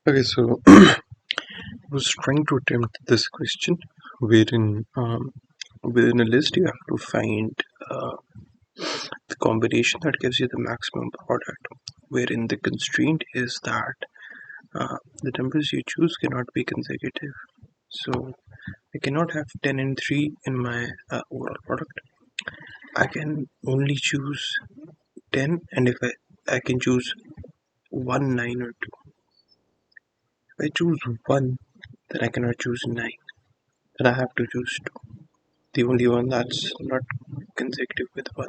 Okay, so I was trying to attempt this question wherein within a list you have to find uh, the combination that gives you the maximum product, wherein the constraint is that the numbers you choose cannot be consecutive. So I cannot have 10 and 3 in my overall product. I can only choose 10, and if I can choose 1, 9, or 2. If I choose 1, then I cannot choose 9. Then I have to choose 2. The only one that's not consecutive with 1.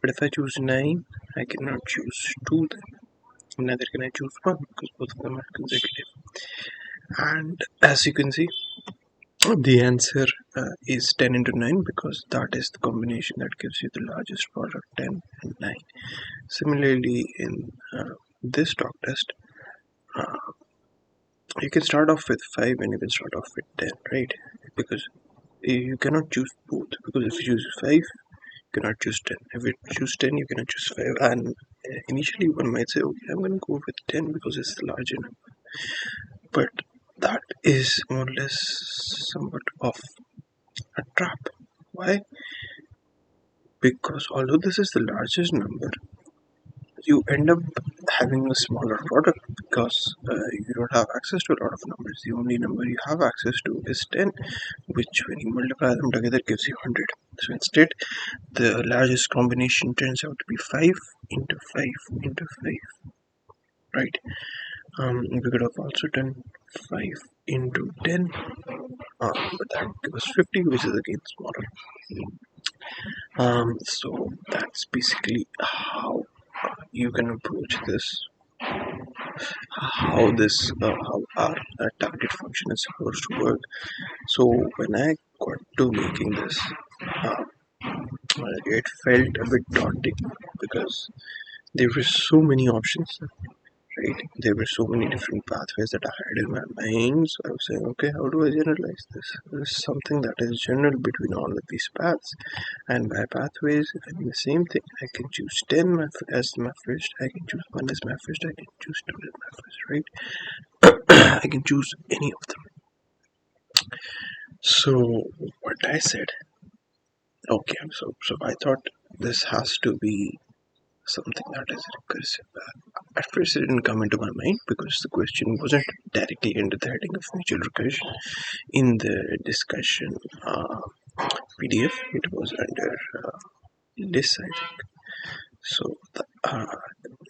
But if I choose 9, I cannot choose 2 then. Neither can I choose 1 because both of them are consecutive. And as you can see, the answer is 10 into 9 because that is the combination that gives you the largest product, 10 and 9. Similarly, in this talk test, uh, you can start off with 5 and you can start off with 10, right? Because you cannot choose both, because if you choose 5, you cannot choose 10. If you choose 10, you cannot choose 5. And initially, one might say, okay, I'm going to go with 10 because it's the larger number. But that is more or less somewhat of a trap. Why? Because although this is the largest number, you end up having a smaller product because you don't have access to a lot of numbers. The only number you have access to is 10, which when you multiply them together gives you 100. So instead, the largest combination turns out to be 5 into 5 into 5, right? We could have also done 5 into 10, but that gives us 50, which is again smaller. So that's basically how you can approach this, how our target function is supposed to work. So when I got to making this, uh, it felt a bit daunting because there were so many options, right? There were so many different pathways that I had in my mind. So I was saying, okay, how do I generalize this? There's something that is general between all of these paths. And by pathways, I mean the same thing. I can choose 10 as my first, I can choose 1 as my first, I can choose 2 as my first, right? I can choose any of them. So what I said, okay, so I thought this has to be something that is recursive. At first, it didn't come into my mind because the question wasn't directly under the heading of mutual recursion. In the discussion PDF, it was under lists, I think. So the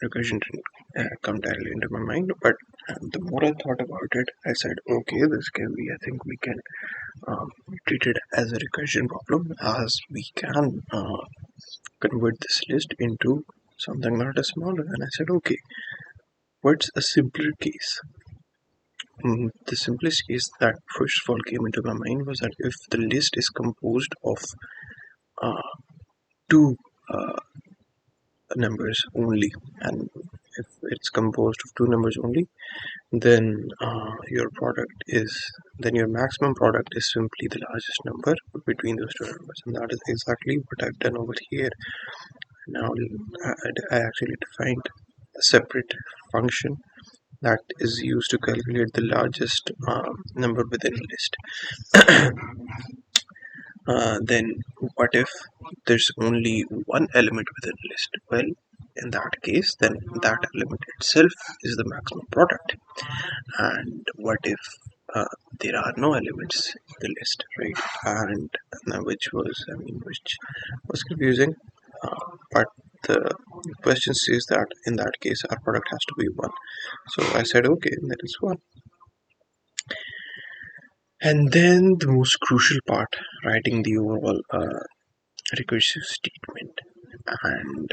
recursion didn't come directly into my mind, but the more I thought about it, I said, okay, this can be, I think we can treat it as a recursion problem, as we can convert this list into something that is smaller. And I said, okay, what's a simpler case? The simplest case that first of all came into my mind was that if the list is composed of uh, two uh, numbers only, and if it's composed of two numbers only, then your maximum product is simply the largest number between those two numbers, and that is exactly what I've done over here. Now I actually defined a separate function that is used to calculate the largest number within a list. Then what if there's only one element within a list? Well, in that case, then that element itself is the maximum product. And what if there are no elements in the list, right? And which was confusing. But the question says that in that case, our product has to be one. So I said, okay, that is one. And then the most crucial part, writing the overall recursive statement. And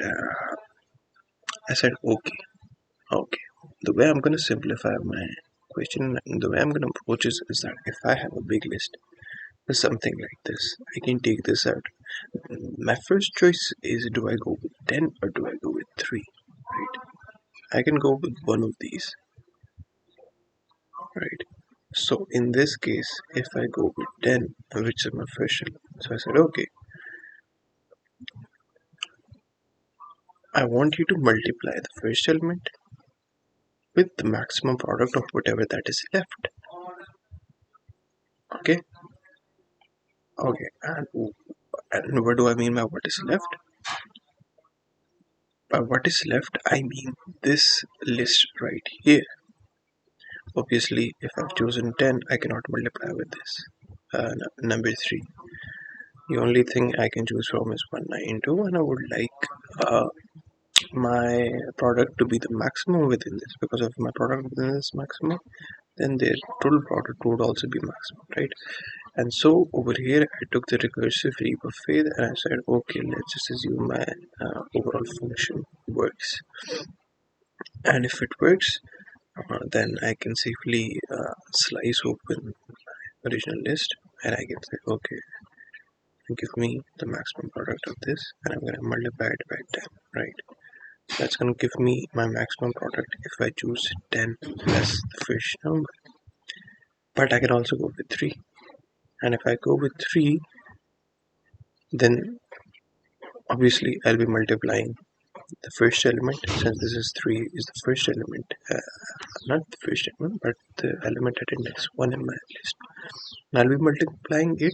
I said, okay. The way I'm going to simplify my question, and the way I'm going to approach it is that if I have a big list, for something like this, I can take this out. My first choice is, do I go with 10 or do I go with 3? Right? I can go with one of these, right? So in this case, if I go with 10, which is my first element, so I said, okay, I want you to multiply the first element with the maximum product of whatever that is left. Okay, okay, and what do I mean by what is left? By what is left, I mean this list right here. Obviously, if I've chosen 10, I cannot multiply with this. Number 3. The only thing I can choose from is 192, and I would like my product to be the maximum within this, because if my product within this maximum, then their total product would also be maximum, right? And so over here I took the recursive leap of faith and I said, okay, let's just assume my overall function works, and if it works, then I can safely slice open my original list, and I can say, okay, give me the maximum product of this, and I'm going to multiply it by 10, right? That's going to give me my maximum product if I choose 10 plus the first number. But I can also go with 3. And if I go with 3, then obviously I'll be multiplying the first element, since this is 3 is the first element, not the first element, but the element at index 1 in my list. And I'll be multiplying it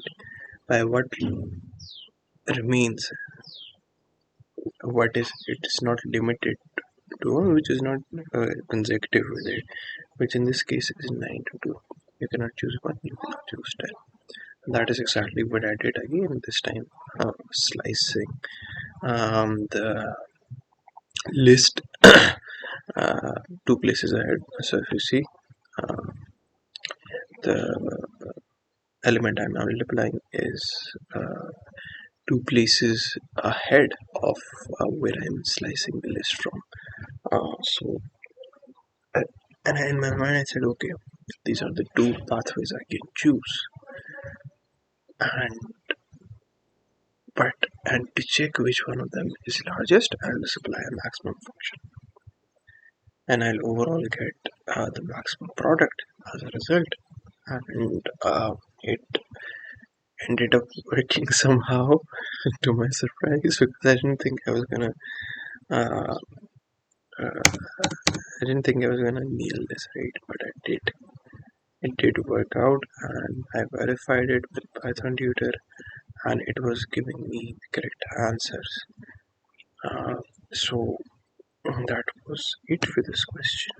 by what remains, what is it is not limited to, which is not consecutive with it, which in this case is 9 to 2. You cannot choose 1, you cannot choose 10. That is exactly what I did again this time, slicing the list 2 places ahead. So if you see, uh, the element I'm now multiplying is 2 places ahead of where I'm slicing the list from. So, and in my mind, I said, okay, these are the 2 pathways I can choose, and to check which one of them is largest, I'll supply a maximum function, and I'll overall get the maximum product as a result. And it ended up working somehow, to my surprise, because I didn't think I was gonna. Uh, I didn't think I was gonna nail this, right? But I did. It did work out, and I verified it with Python tutor, and it was giving me the correct answers. So that was it for this question.